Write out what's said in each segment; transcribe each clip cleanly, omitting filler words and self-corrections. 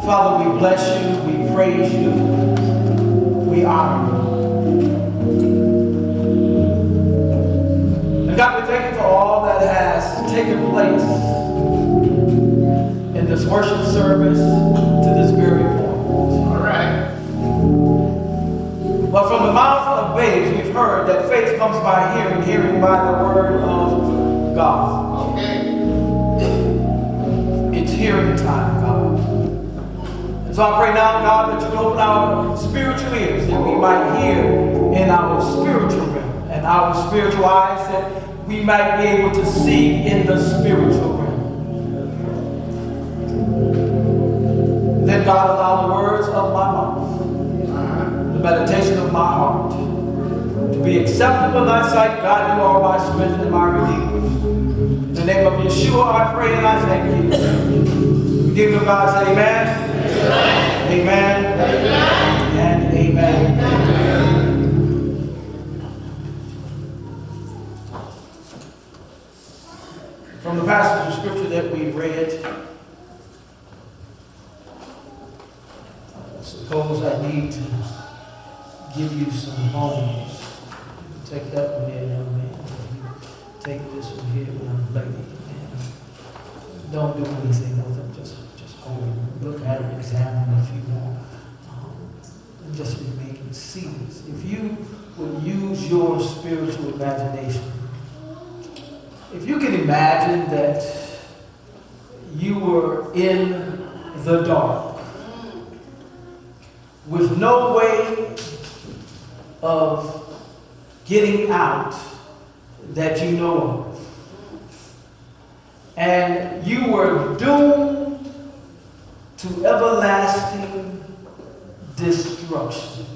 Father, we bless you, we praise you, we honor you. And God, we thank you for all that has taken place in this worship service to this very point. All right. But from the mouth of babes, we've heard that faith comes by hearing, hearing by the word of God. Okay. It's hearing time, God. And so I pray now, God, that you open our spiritual ears, that we might hear in our spiritual realm, and our spiritual eyes, that we might be able to see in the spiritual realm. Then, God, allow the words of my mouth, the meditation of my heart, to be acceptable in thy sight. God, you are my strength and my redeemer. In the name of Yeshua, I pray and I thank you. We give you God, say amen. Amen. Amen. And amen. From the passage of scripture that we read, I suppose I need to give you some bones. Take that one here, young man. Take this one here, young lady. Don't do anything with them. Just hold them. Look at them, examine them if you want. And just remain serious. If you would use your spiritual imagination, if you can imagine that you were in the dark with no way of getting out that you know of, and you were doomed to everlasting destruction,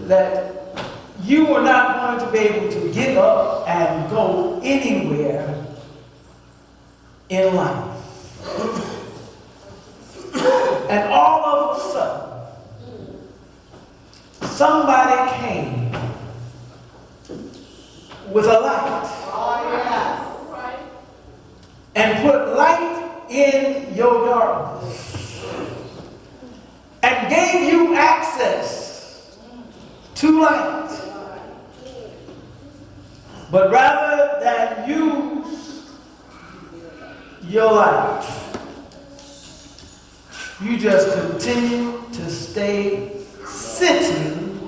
that you were not going to be able to get up and go anywhere in life. And all of a sudden, somebody came with a light and put light in your darkness and gave you access to light. But rather than use your light, you just continue to stay sitting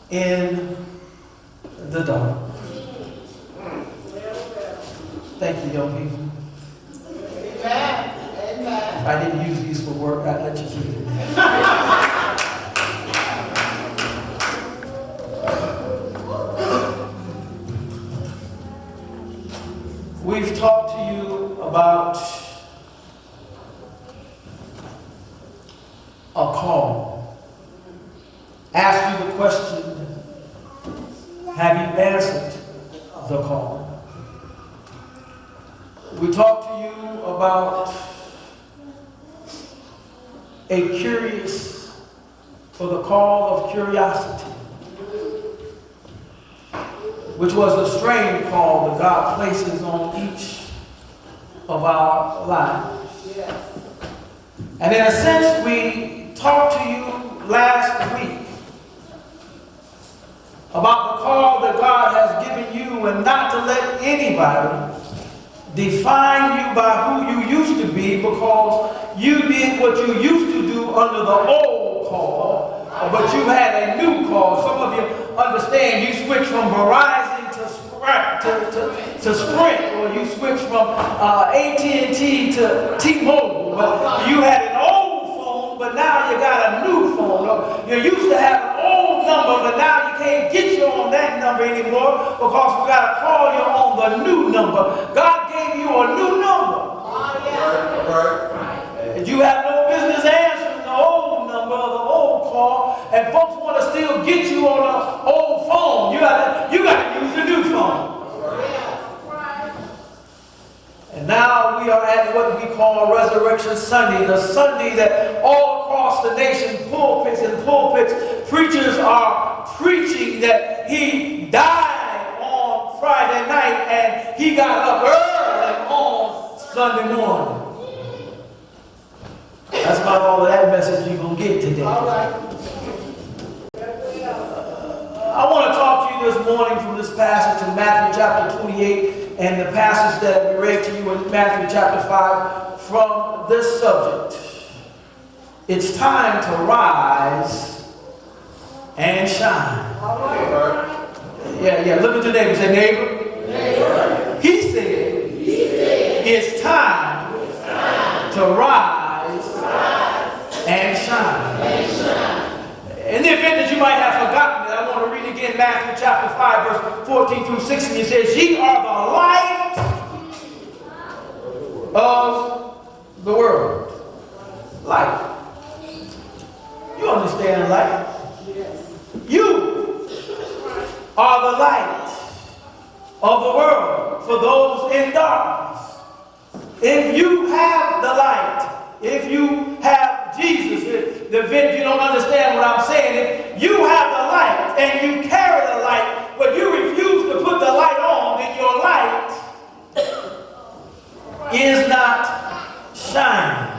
in the dark. Thank you, young people. Amen. Amen. If I didn't use these for work, I'd let you keep it. We've talked to you about a call. Asked you the question, have you answered the call? We talked to you about a curious, for the call of curiosity, which was the strange call that God places on each of our lives. Yes. And in a sense, we talked to you last week about the call that God has given you, and not to let anybody define you by who you used to be, because you did what you used to do under the old call, but you had a new call. Some of you understand you switched from Verizon to Sprint, or you switched from AT&T to T-Mobile. But you had an old phone, but now you got a new phone. Or you used to have an old number, but now you can't get you on that number anymore, because we got to call you on the new number. God gave you a new number. And you have no business answering the old number, the old call, and folks want to still get you on the old phone. You got to use the new phone. And now we are at what we call Resurrection Sunday, the Sunday that all across the nation, pulpits, preachers are preaching that he died on Friday night and he got up early on Sunday morning. I want to talk to you this morning from this passage in Matthew chapter 28 and the passage that we read to you in Matthew chapter 5 from this subject. It's time to rise and shine. Yeah. Look at your neighbor. Say, neighbor. He said, it's time to rise and shine. In the event that you might have forgotten it, I want to read again Matthew chapter 5, verse 14 through 16. It says, ye are the light of the world. Light. You understand light? You are the light of the world for those in darkness. If you have the light, if you have Jesus, the event you don't understand what I'm saying, if you have the light and you carry the light, but you refuse to put the light on, then your light is not shining.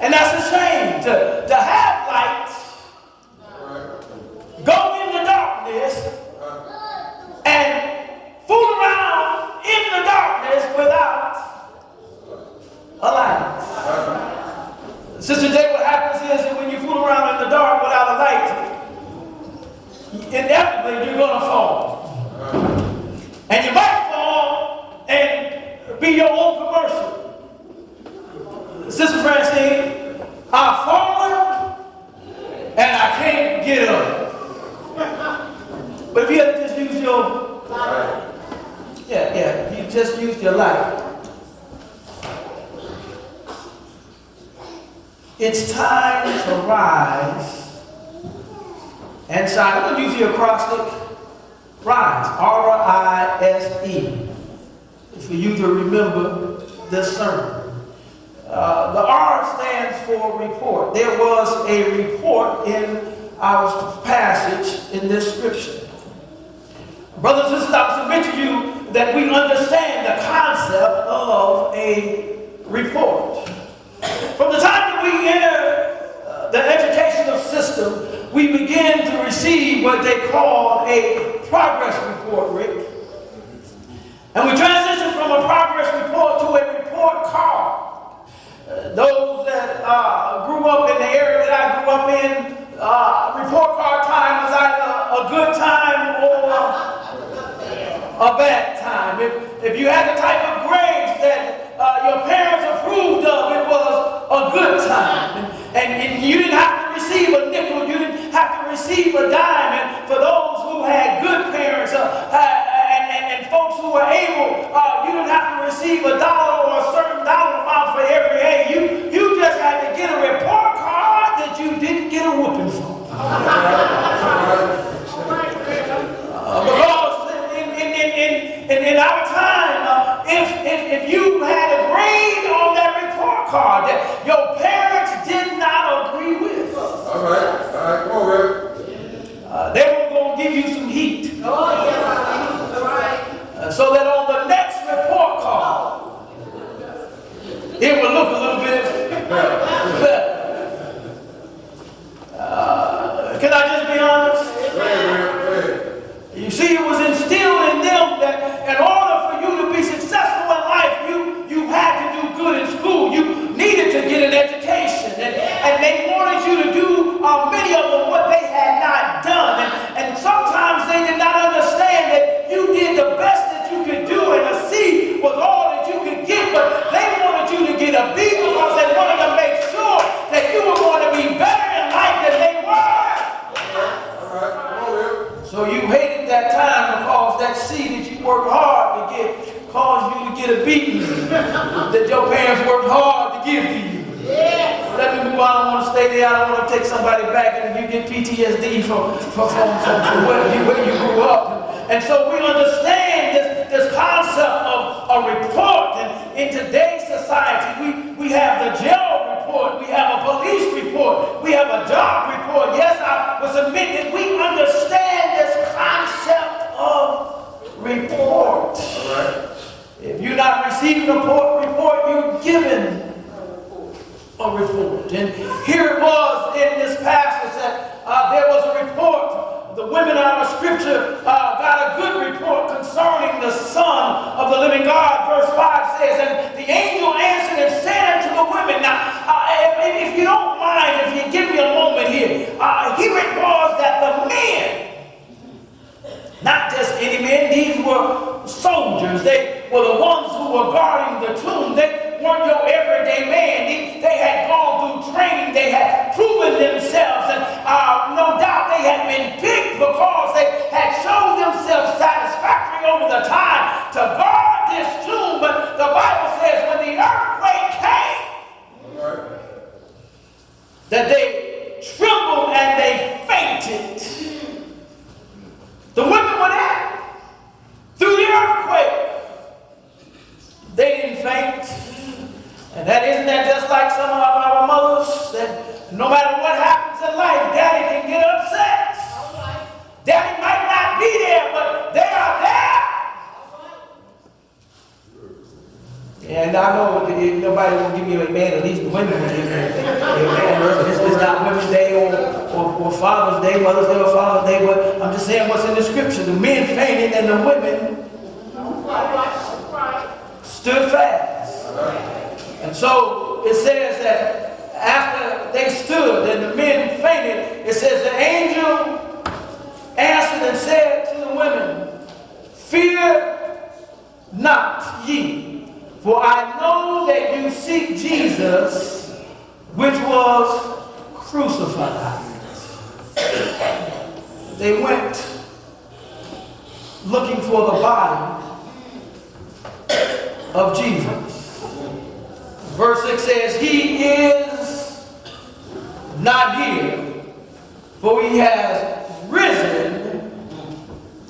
And that's a shame to have light, go into darkness, and fool around in the darkness without a light. Sister Jay, what happens is that when you fool around in the dark without a light, inevitably you're going to fall. And you might fall and be your own commercial. Sister Francine, I've fallen and I can't get up. But if you had to just use your light, you just use your light. It's time to rise and shine. I'm going to use the acrostic RISE, R-I-S-E, for you to remember this sermon. The R stands for report. There was a report in our passage in this scripture. Brothers and sisters, I submit to you that we understand the concept of a report. From the time that we enter the educational system, we begin to receive what they call a progress report, Rick. And we transition from a progress report to a report card. Those that grew up in the area that I grew up in, report card time was either a good time or a bad time. If you had the type of grades that your parents approved of, it was a good time. And you didn't have to receive a nickel, you didn't have to receive a dime. And for those who had good parents and folks who were able, you didn't have to receive $1 or a certain dollar amount for every A. You just had to get a report card that you didn't get a whooping for. Because in our time, if you had a grade on that report card that your parents did not agree with, all right, come on, Rick. They were going to give you some heat. Oh, yes, all right. So that on the next report card, it would look a little bit better. Can I just be honest? You see, it was instilled in them that in order for you to be successful in life, you had to do good in school. You needed to get an education. And they wanted you to do, many of them, what they had not done. And sometimes they did not understand that you did the best that you could do, and a C was all that you could get. But they wanted you to get a B because they wanted to make sure that you were going to be better in life than they were. So you hated that time because that C that you worked hard to get caused you to get a beating that your parents worked hard to give to you. Let me move on. I don't want to stay there. I don't want to take somebody back and you get PTSD from where you grew up. And so we understand this concept of a report. And in today's society, we have the jail report, we have a police report, we have a job report. Yes, I will submit that we understand this concept of report. All right. If you're not receiving a report, you're given a report. And here it was in this passage that there was a report. The women out of Scripture got a good report concerning the Son of the living God. Verse 5 says, and the angel answered and said unto the women, now, if you don't mind, if you give me a moment here, here it was that the men, not just any men, these were soldiers. They were the ones who were guarding the tomb. They weren't your everyday man. They had gone through training. They had proven themselves. And no doubt they had been picked because they had shown themselves satisfactory over the time to guard this tomb. But the Bible says when the earthquake came, that they trembled and they fainted. The women were there through the earthquake. They didn't faint. And isn't that just like some of our mothers, that no matter what happens in life, daddy can get upset. Daddy might not be there, but they are there. And I know nobody will give me an amen, at least the women will give me an amen. This is not Women's Day or Father's Day, Mother's Day or Father's Day, but I'm just saying what's in the Scripture. The men fainted and the women stood fast. And so it says that after they stood and the men fainted, it says the angel answered and said to the women, fear not ye, for I know that you seek Jesus, which was crucified. They went looking for the body of Jesus. Verse 6 says, he is not here, for he has risen,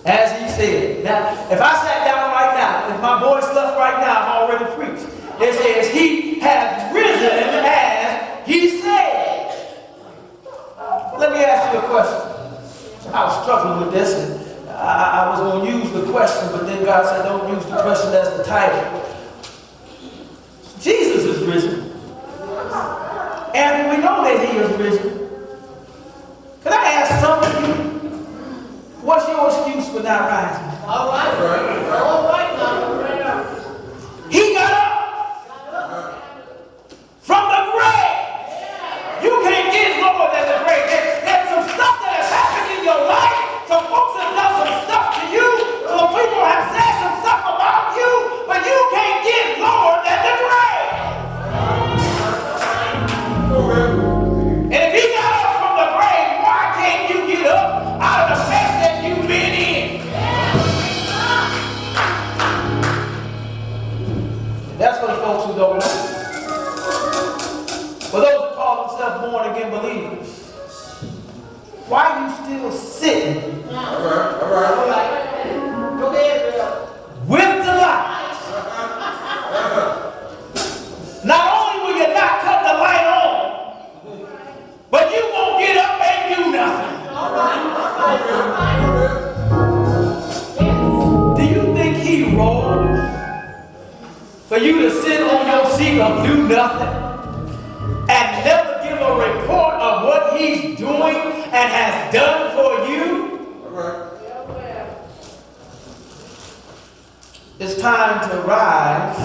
as he said. Now, if I sat down right now, if my voice left right now, I've already preached. It says, he has risen as he said. Let me ask you a question. I was struggling with this, and I was going to use the question, but then God said, don't use the question as the title. Jesus is risen. And we know that he is risen. Can I ask some of you, what's your excuse for not rising? All right. All right now. He got up from the grave. You can't get lower than the grave. There's some stuff that has happened in your life. Some folks have done some stuff to you. Some people have said some stuff about you. But you can't get lower than the grave. And if he got up from the grave, why can't you get up out of the mess that you've been in? And that's for the folks who don't know. For those who call themselves born again believers, why are you still sitting? All right. Go ahead, Bill. With the light? Not only will you not cut the light on, but you won't get up and do nothing. All right. Do you think he rolled for you to sit on your seat or do nothing and never give a report of what he's doing and has done for you? All right. It's time to rise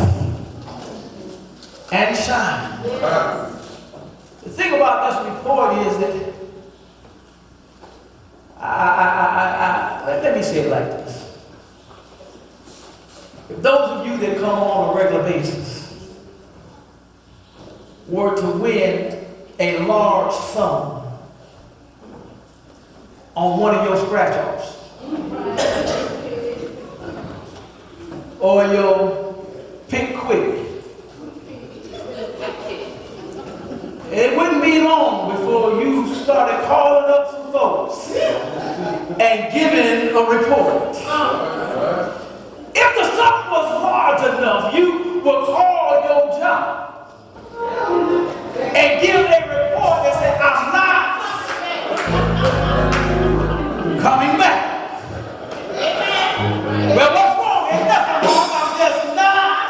and shine. The thing about this report is that let me say it like this. If those of you that come on a regular basis were to win a large sum on one of your scratch-offs or your pick quick, it wouldn't be long before you started calling up some folks and giving a report. If the sum was large enough, you would call your job and give a report that said, I'm not coming back. Well, what's wrong? Ain't nothing wrong. I'm just not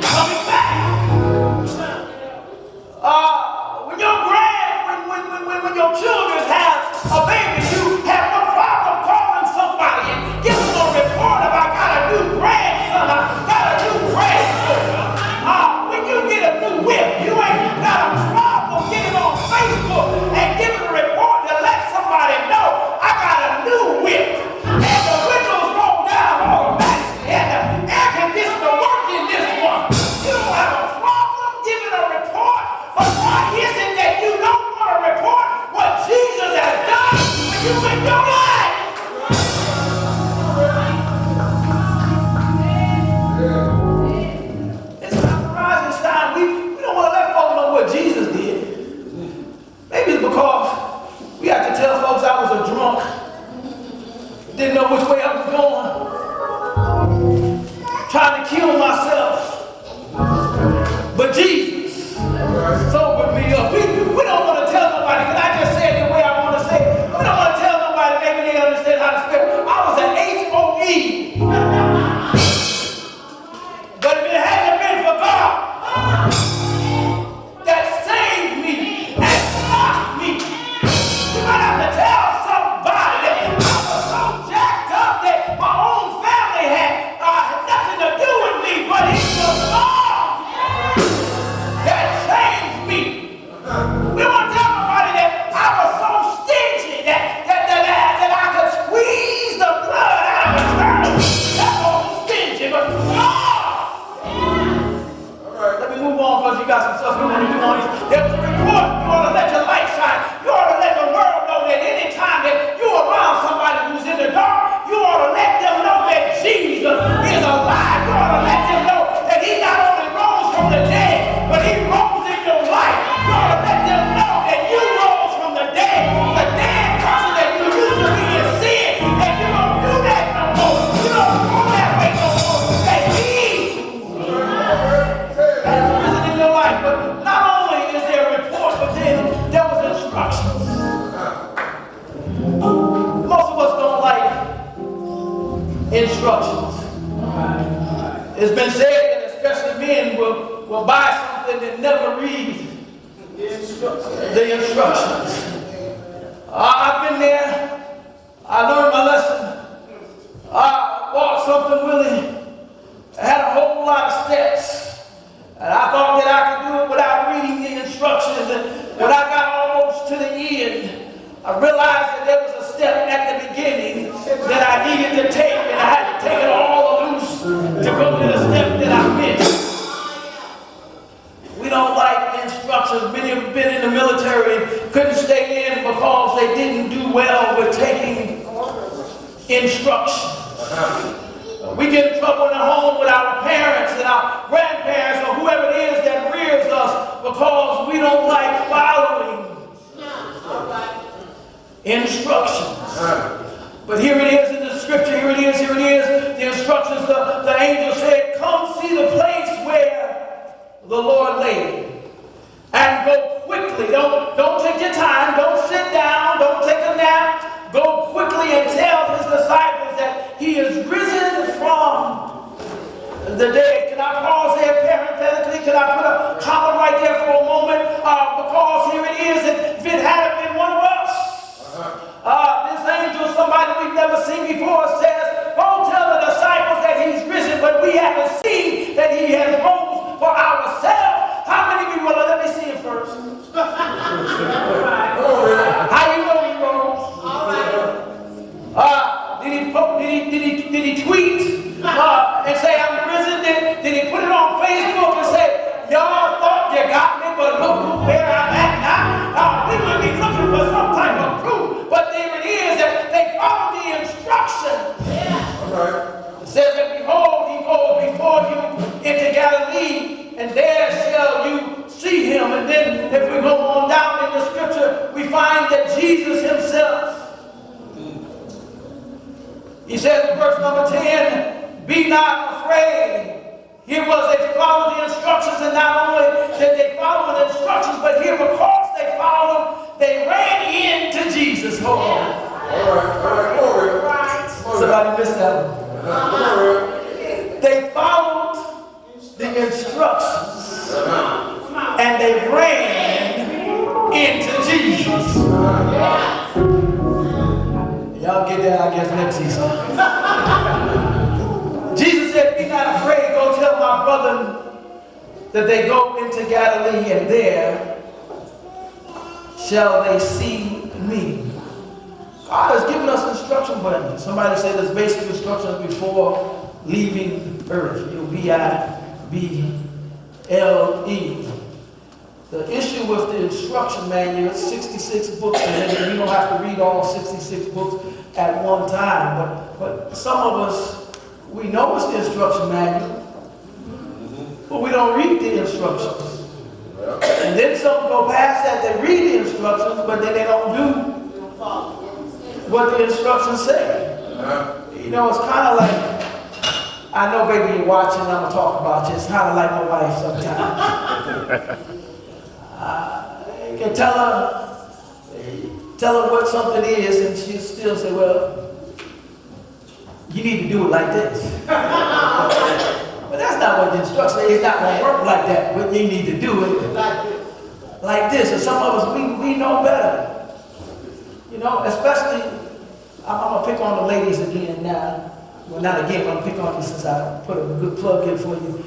coming back. we got some stuff we want to do on these. There was a report. You ought to let your light shine. You ought to let the world know that any time that you're around somebody who's in the dark, you ought to let them know that Jesus is alive. You ought to let them know that he not only rose from the dead, but he rose in your life. You ought to let them know that you rose from the dead person that you used to be in sin, and you don't do that no more. You don't go that way no more. That he has risen in your life. But not only is there a report, but then there was instructions. Most of us don't like instructions. It's been said that especially men will buy something and never read the instructions. I've been there. I learned my lesson. I bought something really. I had a whole lot of steps. And I thought that I could do it without reading the instructions. And when I got almost to the end, I realized that there was a step at the beginning that I needed to take, and I had to take it all loose to go to the step that I missed. We don't like instructions. Many have been in the military and couldn't stay in because they didn't do well with taking instructions. We get in trouble in the home with our parents and our grandparents or whoever it is that rears us because we don't like following instructions. But here it is in the scripture. Here it is. The instructions. The angel said, "Come see the place where the Lord laid, and go quickly. Don't take your time. Don't sit down. Don't take a nap. Go quickly and tell his disciples that he is risen from the dead." Can I pause there parenthetically? Can I put a comma right there for a moment? Because here it is. If it hadn't been one of us, this angel, somebody we've never seen before, says, "Go tell the disciples that he's risen," but we haven't seen that he has rose for ourselves. How many people? Well, let me see him first. How you know he rose? Did he tweet and say, "I'm risen"? Did he put it on Facebook and say, "Y'all thought you got me, but look where I'm at now"? We would be looking for some type of proof, but there it is that they followed the instruction. It says that, "Behold, he goes before you into Galilee, and there shall you see him." And then if we go on down in the scripture, we find that Jesus himself, he says in verse number 10, "Be not afraid." Here was they followed the instructions, and not only did they follow the instructions, but here because they followed them, they ran into Jesus. Hold on. All right. Somebody missed that one. They followed the instructions, and they ran into Jesus. Y'all get that, I guess, next season. Jesus said, "Be not afraid. Go tell my brother that they go into Galilee, and there shall they see me." God has given us instruction plans. Somebody said there's basic instructions before leaving earth. B-I-B-L-E. The issue with the instruction manual, it's 66 books in it, and you don't have to read all 66 books at one time. But some of us, we know it's the instruction manual, but we don't read the instructions. And then some go past that, they read the instructions, but then they don't do what the instructions say. You know, it's kind of like, I know, baby, you're watching, I'm going to talk about you. It's kind of like my wife sometimes. You can tell her what something is, and she'll still say, "Well, you need to do it like this." But that's not what the instruction is. It's not going to work like that. But you need to do it like this. And some of us, we know better. You know, especially, I'm going to pick on the ladies again now. Well, not again, but I'm going to pick on you since I put a good plug in for you.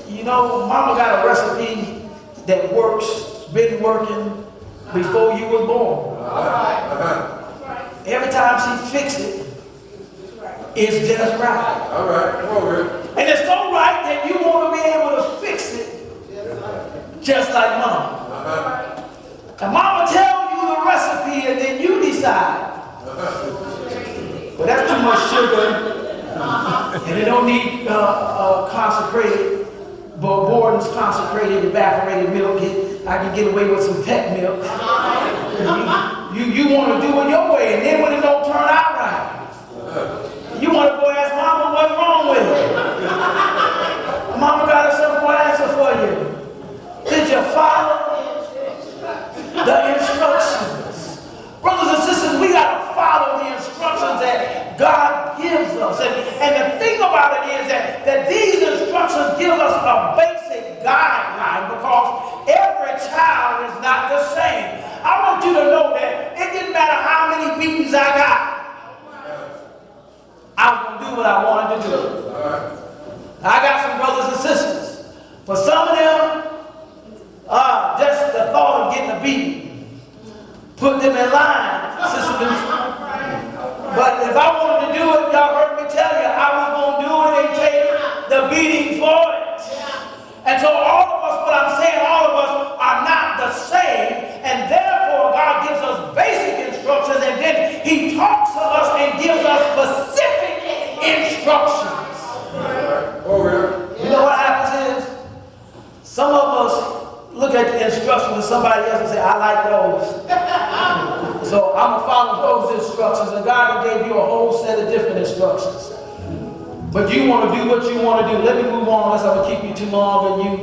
You know, Mama got a recipe that works, been working before you were born. Every time she fixes it, it's just right. All right. And it's so right that you want to be able to fix it just Borden's concentrated, evaporated milk. I can get away with some pet milk. You want to do it your way, and then when it don't turn out right, you want to go ask Mama what's wrong with it. Mama got a simple answer for you. Did you follow the instructions? Brothers and sisters, we got to follow the instructions that God gives us. And the thing about it is that these instructions give us a basic guideline because every child is not the same. I want you to know that it didn't matter how many beatings I got. I was going to do what I wanted to do. I got some brothers and sisters. For some of them, just the thought of getting a beating put them in line, sisters. But if I wanted to do it, y'all heard me tell you, I was going to do it and take the beating for it. And so all of us, what I'm saying, all of us are not the same. And therefore, God gives us basic instructions, and then He talks to us and gives us specific instructions. You know what happens is, some of us look at the instructions of somebody else and say, I like those. So I'm going to follow those instructions. And God gave you a whole set of different instructions. But you want to do what you want to do. Let me move on, unless I'm going to keep you too long and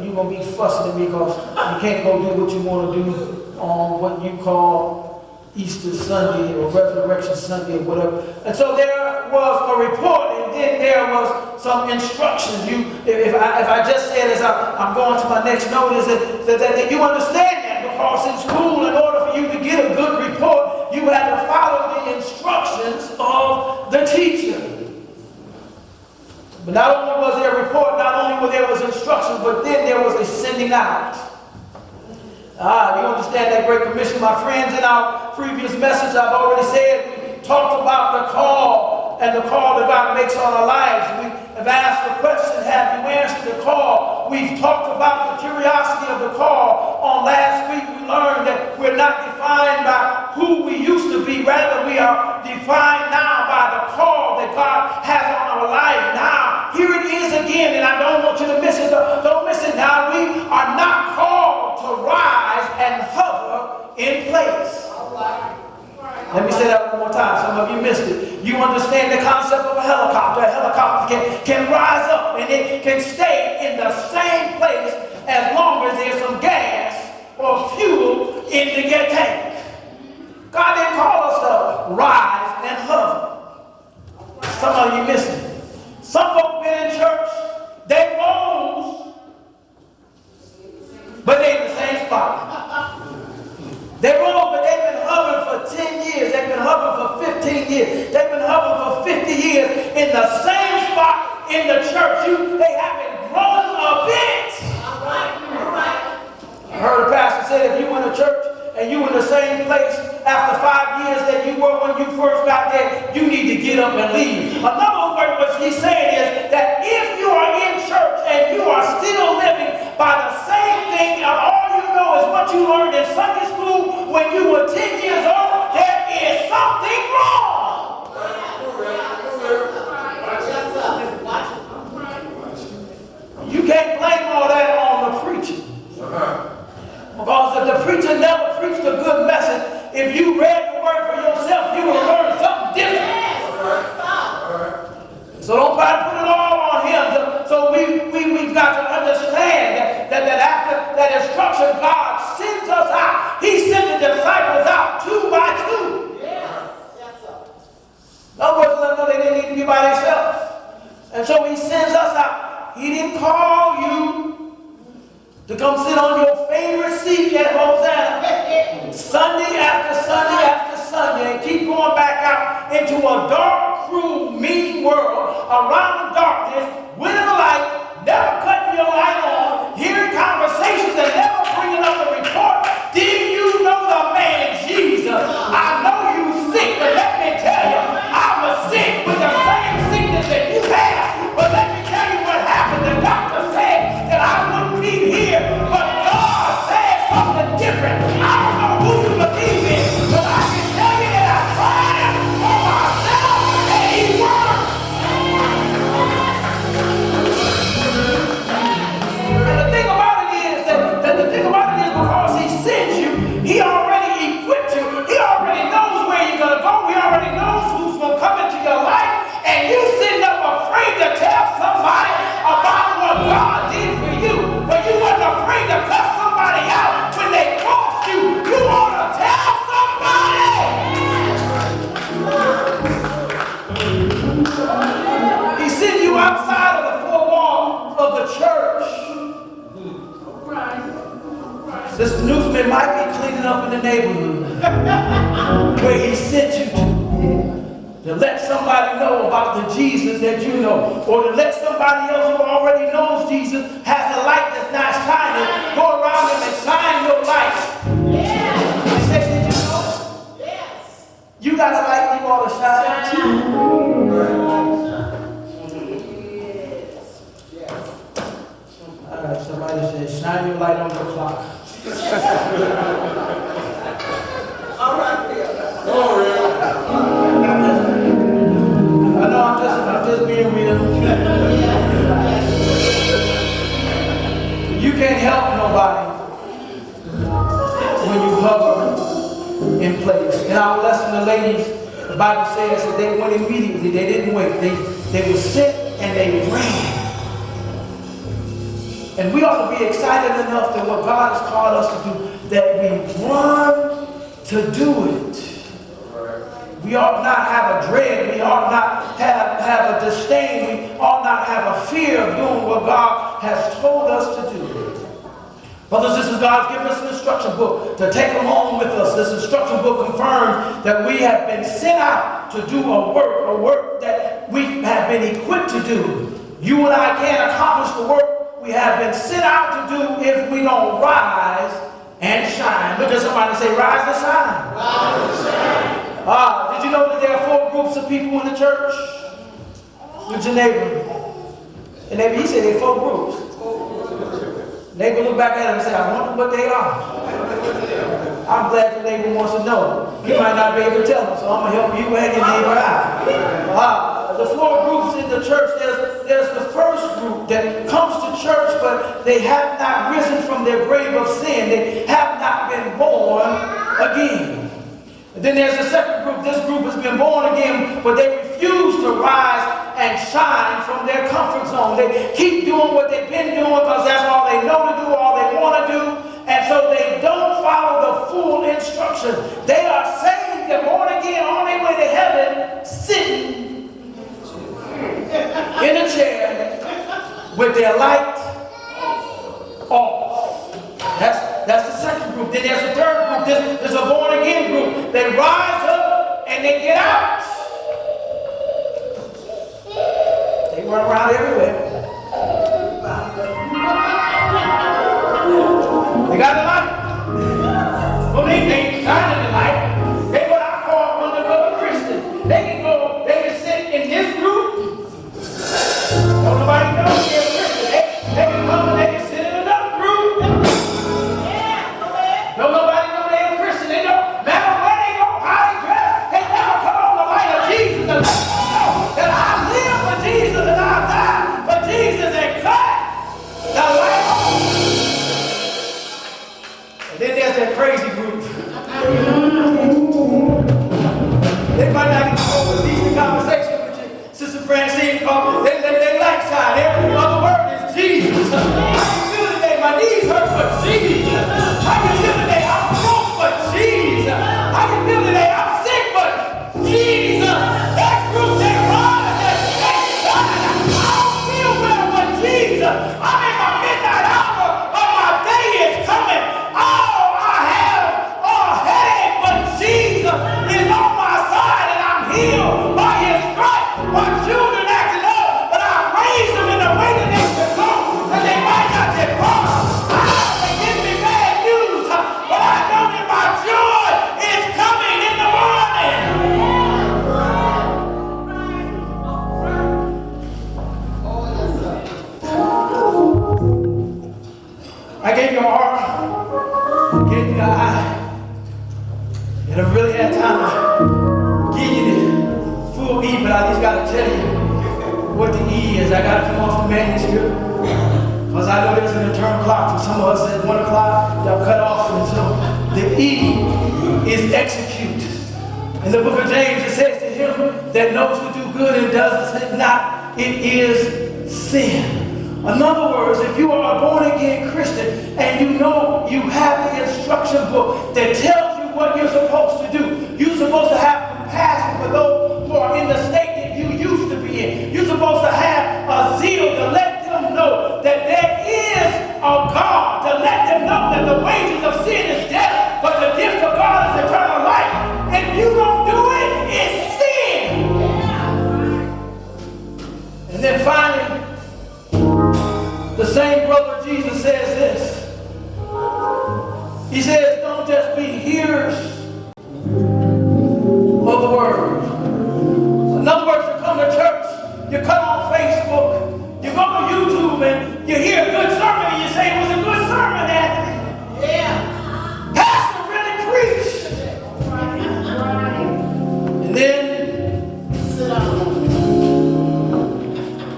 you're going to be fussing at me because you can't go do what you want to do on what you call Easter Sunday or Resurrection Sunday or whatever. And so there was a report, and then there was some instructions. If I just said as I'm going to my next note, is that you understand that because in school, in order for you to get a good report, you had to follow the instructions of the teacher. But not only was there a report, not only there was instructions, but then there was a sending out. You understand that Great Commission, my friends. In our previous message, I've already said, we talked about the call and the call that God makes on our lives. We have asked the question, have you answered the call? We've talked about the curiosity of the call. On last week, we learned that we're not defined by who we used to be. Rather, we are defined now by the call that God has on our life. Now, here it is again, and I don't want you to miss it. Don't miss it now. We are not called to rise and hover in place. Let me say that one more time. Some of you missed it. You understand the concept of a helicopter. A helicopter can rise up and it can stay in the same place as long as there's some gas or fuel in the tank. God didn't call us to rise and hover. Some of you missed it. Some folks been in church, they rose, but they in the same spot. They rose, but they've been hovering for 10 years. They've been hovering for 15 years. They've been hovering for 50 years in the same spot in the church. They haven't grown a bit. All right. I heard a pastor say if you were in a church and you were in the same place after 5 years that you were when you first got there, you need to get up and leave. Another word what he's saying is that if you are in church and you are still living by the same thing, all you know is what you learned in Sunday school when you were 10 years old, there is something wrong. You can't blame all that on the preacher. Because if the preacher never preached a good message, if you read the word for yourself, you would have learned something different. So don't try to put it all on him. So we've got to understand that after that instruction, God sends us out. He sent the disciples out 2 by 2. In other words, let them know they didn't need to be by themselves. And so he sends us out. He didn't call you to come sit on your favorite seat at Hosanna Sunday after Sunday after Sunday and keep going back out into a dark, cruel, mean world around the darkness with a light, never cutting your light on, hearing conversations and never bringing up the report. Did you know the man Jesus? I know you sick, but let me tell you, I was sick with the same sickness that you have. But let me tell you what happened. The doctor said that I wouldn't be here, but God said something different. I don't know who you believe in, but I can tell you that I tried for myself and he worked. of the church. Sister Newsman might be cleaning up in the neighborhood where he sent you to let somebody know about the Jesus that you know, or to let somebody else who already knows Jesus has a light that's not shining. Go around him and shine your light. Yeah. And say, did you know? Yes. You got a light you ought to shine too. Yes. All right, somebody said, shine your light on your clock. All right, Bill. I know I'm just being real. You can't help nobody when you hover in place. In our lesson, the ladies, the Bible says that they went immediately. They didn't wait. They were sent and they ran. And we ought to be excited enough that what God has called us to do, that we run to do it. We ought not have a dread. We ought not have a disdain. We ought not have a fear of doing what God has told us to do. Brothers and sisters, God's given us an instruction book to take along with us. This instruction book confirms that we have been sent out to do a work that we have been equipped to do. You and I can't accomplish the work we have been sent out to do if we don't rise and shine. Look at somebody and say, rise and shine. Rise and shine. Did you know that there are 4 groups of people in the church? Look at your neighbor. And neighbor, he said there are 4 groups. Neighbor look back at him and say, I wonder what they are. I'm glad the neighbor wants to know. He might not be able to tell him, so I'm going to help you and your neighbor out. The 4 groups in the church, there's the first group that comes to church, but they have not risen from their grave of sin. They have not been born again. And then there's the second group. This group has been born again, but they refuse to rise and shine from their comfort zone. They keep doing what they've been doing because that's all they know to do, all they want to do. And so they don't follow the full instruction. They are saved, they're born again, on their way to heaven, sitting in a chair with their light off. That's the second group. Then there's the third group. There's a born again group. They rise up and they get out. They run around everywhere. They got the light. Well, they shining the light. They what I call undercover Christians. They can sit in this group. Don't nobody know they're a Christian. They can come and they can sit in another group. Don't nobody know they're a Christian. They don't matter where they go, how they dress. They never come on the light of Jesus and let them know that I live for Jesus and I die for Jesus and cut the light on. And then there's that crazy group. They might not even hold a decent conversation with you. Sister Francine called. They like shine. Every other word is Jesus. I can feel today my knees hurt for Jesus. I can feel today I'm broke for Jesus. I can feel today I'm sick for Jesus. That group they run and they shine. I don't feel well for Jesus. I'm in my midnight hour, but my day is coming. All I have are a headache, but Jesus is on my side and I'm healed by his stripes. My children acting up, but I raised them in the way that they should go, and they might not depart. They give me bad news, but I know that my joy is coming in the morning. I gave you a heart, gave you an eye, and I really had time to give you the full E, but I just got to tell you what the E is. I got to come off the manuscript because I know there's an internal clock. For some of us at 1 o'clock, y'all cut off. And so the E is execute. In the book of James, it says to him that knows to do good and does it not, it is sin. In other words, if you are a born-again Christian and you know you have the instruction book that tells you what you're supposed to do, you're supposed to have compassion for those who are in the state that you used to be in. You're supposed to have a zeal to let them know that same brother Jesus says this. He says, don't just be hearers of the word. In other words, you come to church, you come on Facebook, you go to YouTube and you hear a good sermon and you say, it was a good sermon, Anthony. Yeah. Pastor really preached. And then Sit down.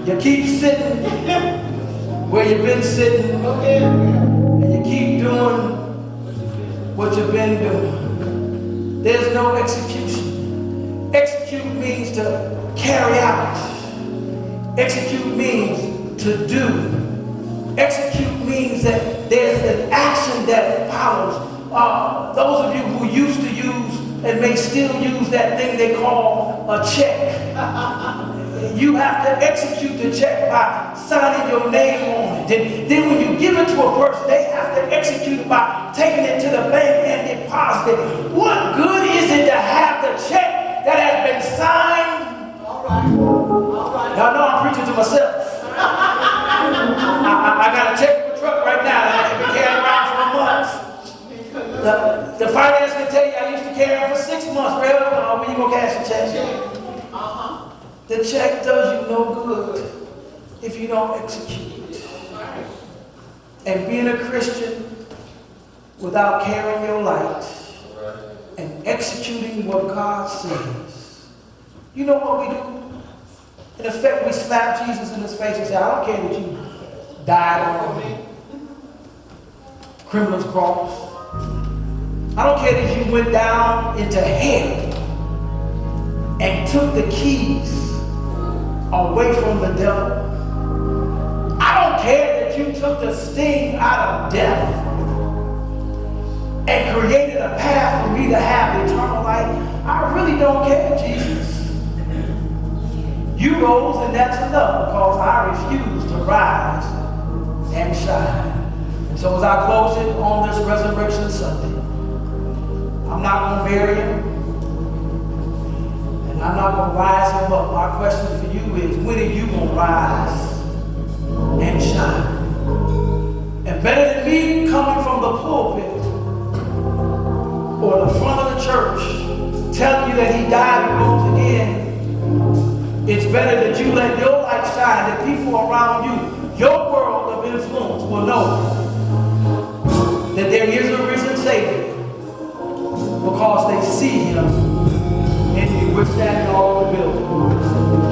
you keep sitting where you've been sitting, Go ahead. and you keep doing what you've been doing. There's no execution. Execute means to carry out. Execute means to do. Execute means that there's an action that follows. Those of you who used to use and may still use that thing they call a check. You have to execute the check by signing your name on it. Then when you give it to a person, they have to execute it by taking it to the bank and depositing it. What good is it to have the check that has been signed? All right. All right. Y'all know I'm preaching to myself. I got a check for a truck right now that I've been carrying around for months. The finance can tell you I used to carry them for 6 months. Well, when you gonna cash the check? The check does you no good if you don't execute it. And being a Christian without carrying your light and executing what God says, you know what we do? In effect, we slap Jesus in his face and say, I don't care that you died on me, criminal's cross. I don't care that you went down into hell and took the keys away from the devil. I don't care that you took the sting out of death and created a path for me to have eternal life. I really don't care, Jesus. You rose and that's enough because I refuse to rise and shine. So as I close it on this Resurrection Sunday, I'm not going to bury him. And I'm not going to rise him up. My question for you is, when are you going to rise and shine? And better than me coming from the pulpit or the front of the church telling you that he died and rose again, it's better that you let your light shine, that people around you, your world